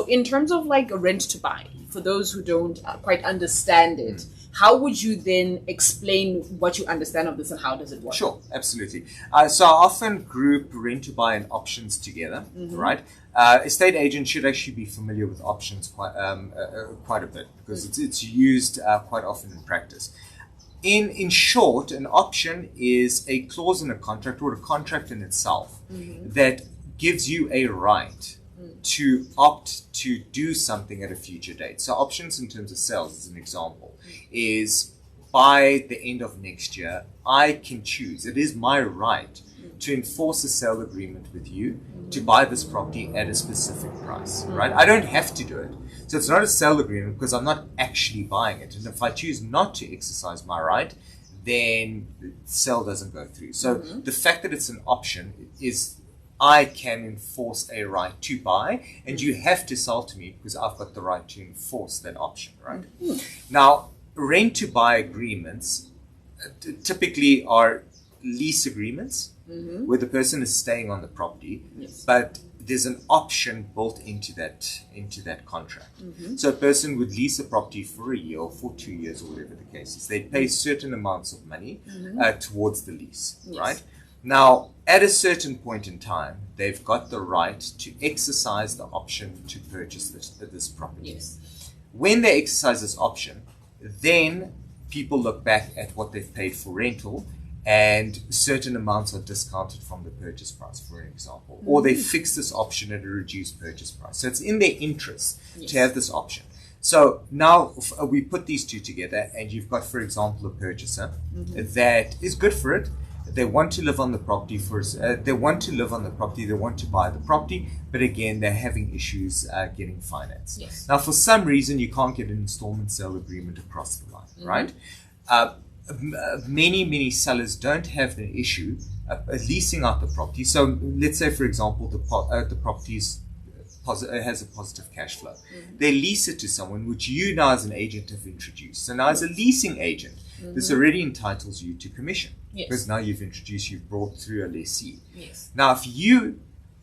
So in terms of like a rent to buy, for those who don't quite understand it, how would you then explain what you understand of this and how does it work? Sure, absolutely. So I often group rent to buy and options together, right? Estate agents should actually be familiar with options quite a bit because it's used quite often in practice. In short, an option is a clause in a contract or a contract in itself that gives you a right to opt to do something at a future date. So options in terms of sales, as an example, is by the end of next year, I can choose. It is my right to enforce a sale agreement with you to buy this property at a specific price, right? I don't have to do it. So it's not a sale agreement because I'm not actually buying it. And if I choose not to exercise my right, then the sale doesn't go through. So the fact that it's an option is I can enforce a right to buy, and you have to sell to me because I've got the right to enforce that option, right? Now, rent to buy agreements typically are lease agreements where the person is staying on the property, but there's an option built into that contract. So a person would lease a property for a year or for 2 years or whatever the case is. They pay certain amounts of money towards the lease, right? Now, at a certain point in time, they've got the right to exercise the option to purchase this property. When they exercise this option, then people look back at what they've paid for rental and certain amounts are discounted from the purchase price, for example. Or they fix this option at a reduced purchase price. So it's in their interest to have this option. So now we put these two together and you've got, for example, a purchaser that is good for it. They want to live on the property they want to buy the property, but again, they're having issues getting finance. Now, for some reason, you can't get an installment sale agreement across the line, right? Many sellers don't have the issue leasing out the property. So let's say, for example, the property's has a positive cash flow. They lease it to someone, which you now as an agent have introduced. So now as a leasing agent, this already entitles you to commission because now you've brought through a lessee. Now, if you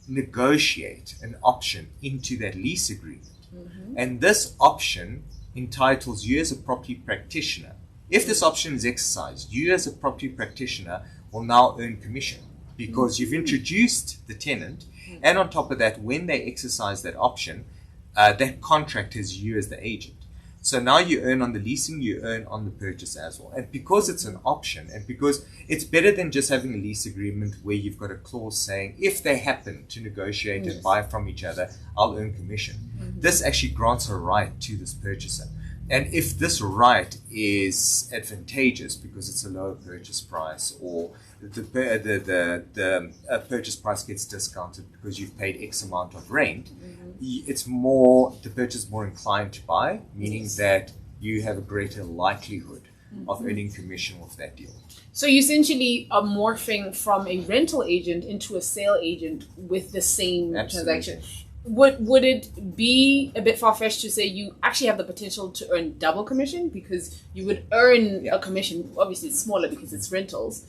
negotiate an option into that lease agreement, and this option entitles you as a property practitioner, if this option is exercised, you as a property practitioner will now earn commission because you've introduced the tenant. And on top of that, when they exercise that option, that contract has you as the agent. So now you earn on the leasing, you earn on the purchase as well. And because it's an option, and because it's better than just having a lease agreement where you've got a clause saying, if they happen to negotiate and buy from each other, I'll earn commission. This actually grants a right to this purchaser. And if this right is advantageous because it's a lower purchase price, or the purchase price gets discounted because you've paid X amount of rent, the purchaser is more inclined to buy, meaning that you have a greater likelihood of earning commission with that deal. So you essentially are morphing from a rental agent into a sale agent with the same transaction. Would it be a bit far-fetched to say you actually have the potential to earn double commission, because you would earn a commission, obviously it's smaller because it's rentals,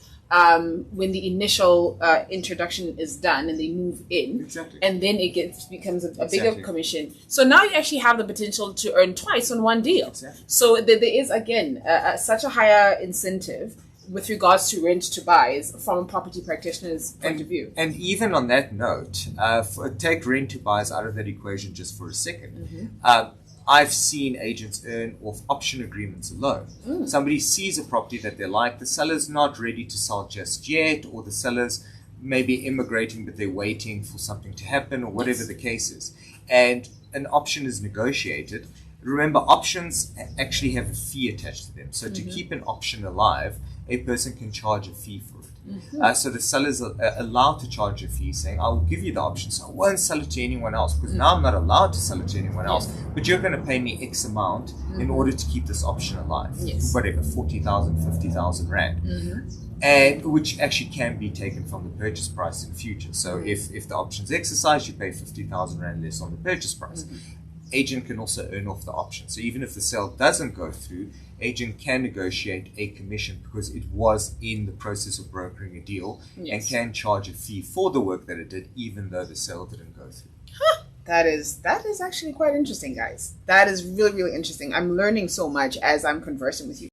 when the initial introduction is done and they move in, and then it becomes a bigger commission. So now you actually have the potential to earn twice on one deal. So there is, again, such a higher incentive with regards to rent to buys from a property practitioner's point of view. And even on that note, take rent to buys out of that equation just for a second. I've seen agents earn off option agreements alone. Somebody sees a property that they like, the seller's not ready to sell just yet, or the seller's maybe immigrating but they're waiting for something to happen, or whatever the case is. And an option is negotiated. Remember, options actually have a fee attached to them. So to keep an option alive, a person can charge a fee for it. So the sellers are allowed to charge a fee, saying, I will give you the option, so I won't sell it to anyone else, because now I'm not allowed to sell it to anyone else, but you're going to pay me X amount in order to keep this option alive. Whatever, 40,000, 50,000 Rand. And which actually can be taken from the purchase price in future. So if the option's exercised, you pay 50,000 Rand less on the purchase price. Agent can also earn off the option. So even if the sale doesn't go through, agent can negotiate a commission because it was in the process of brokering a deal, and can charge a fee for the work that it did, even though the sale didn't go through. That is actually quite interesting, guys. That is really, really interesting. I'm learning so much as I'm conversing with you